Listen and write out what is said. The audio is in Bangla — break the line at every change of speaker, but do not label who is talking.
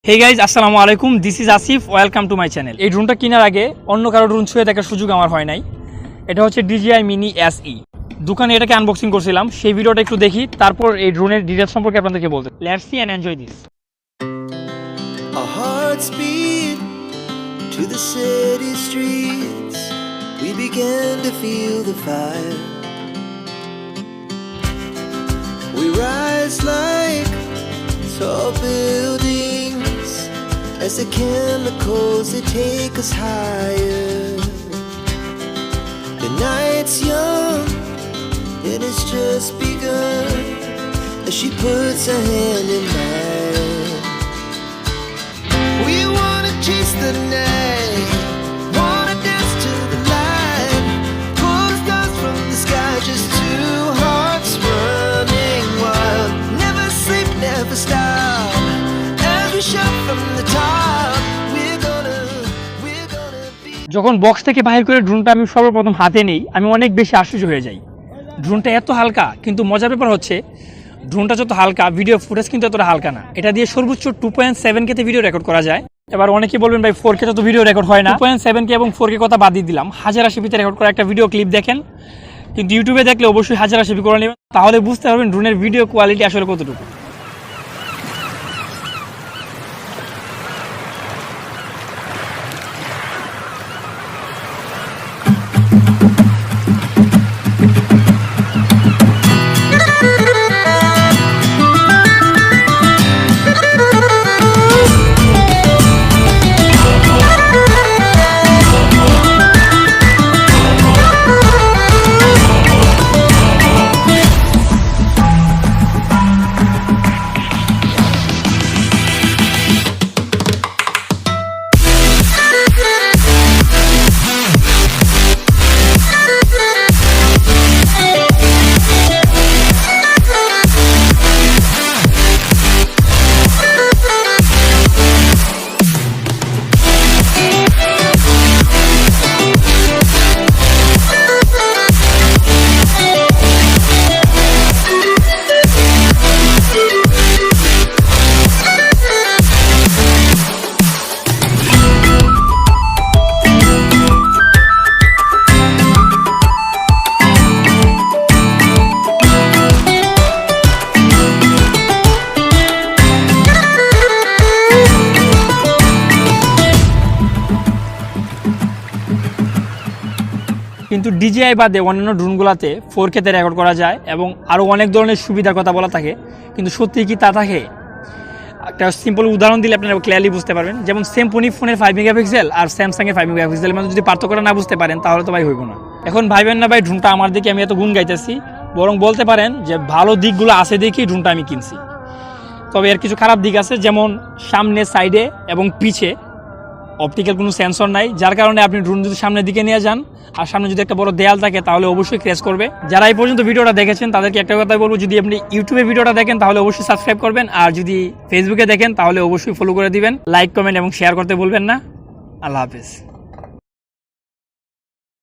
Hey guys, আসসালামু আলাইকুম, this is Asif, welcome to my channel. এই ড্রোনটা কেনার আগে অন্য কারো ড্রোন ছুঁয়ে দেখার সুযোগ আমার হয় নাই। এটা হচ্ছে DJI Mini SE। দোকানে এটাকে আনবক্সিং করছিলাম, সেই ভিডিওটা একটু দেখি, তারপর এই ড্রোনের ডিটেইলস সম্পর্কে আপনাদেরকে বলতে। Let's see and enjoy this.
Our hearts beat to the city streets. We began to feel the fire. We rise like tall buildings as the chemicals they take us higher. The night's young and it's just begun as she puts her hand in mine. We wanna chase the night, wanna dance to the light, pull the stars from the sky, just two hearts running wild. Never sleep, never stop, as we shout from the top. We're gonna be.
যখন বক্স থেকে বাহির করে ড্রোনটা আমি সর্বপ্রথম হাতে নেই, আমি অনেক বেশি আশ্চর্য হয়ে যাই। ড্রোনটা এত হালকা, কিন্তু মজার ব্যাপার হচ্ছে ড্রোনটা যত হালকা, ভিডিও ফুটেজ কিন্তু এতটা হালকা না। এটা দিয়ে সর্বোচ্চ 2.7K তে ভিডিও রেকর্ড করা যায়। এবার অনেকেই বলবেন ভাই 4K তো ভিডিও রেকর্ড হয় না। 2.7K এবং 4K কথা বাদ দিয়ে দিলাম, 1080p তে রেকর্ড করা একটা ভিডিও ক্লিপ দেখেন, কিন্তু ইউটিউবে দেখলে অবশ্যই 1080p করে নেবেন, তাহলে বুঝতে পারবেন ড্রোনের ভিডিও কোয়ালিটি আসলে কতটুকু। কিন্তু DJI বাদে অন্যান্য ড্রোনগুলোতে 4K তে রেকর্ড করা যায় এবং আরও অনেক ধরনের সুবিধার কথা বলা থাকে, কিন্তু সত্যি কি তা থাকে? একটা সিম্পল উদাহরণ দিলে আপনারা ক্লিয়ারলি বুঝতে পারবেন। যেমন স্যামসং ফোনের 5 মেগাপিক্সেল আর স্যামসাংয়ের 5 মেগাপিক্সেলের মধ্যে যদি পার্থক্যটা না বুঝতে পারেন, তাহলে তো ভাই হইব না। এখন ভাইবেন না ভাই ড্রোনটা আমার দিকে আমি এত গুণ গাইতেছি, বরং বলতে পারেন যে ভালো দিকগুলো আছে দেখেই ড্রোনটা আমি কিনছি। তবে এর কিছু খারাপ দিক আছে, যেমন সামনে, সাইডে এবং পিছে অপটিক্যাল কোনো সেন্সর নাই, যার কারণে আপনি ড্রোন যদি সামনের দিকে নিয়ে যান আর সামনে যদি একটা বড় দেয়াল থাকে, তাহলে অবশ্যই ক্র্যাশ করবে। যারা এই পর্যন্ত ভিডিওটা দেখেছেন তাদেরকে একটা কথা বলবো, যদি আপনি ইউটিউবে ভিডিওটা দেখেন তাহলে অবশ্যই সাবস্ক্রাইব করবেন, আর যদি ফেসবুকে দেখেন তাহলে অবশ্যই ফলো করে দিবেন, লাইক, কমেন্ট এবং শেয়ার করতে ভুলবেন না। আল্লাহ হাফেজ।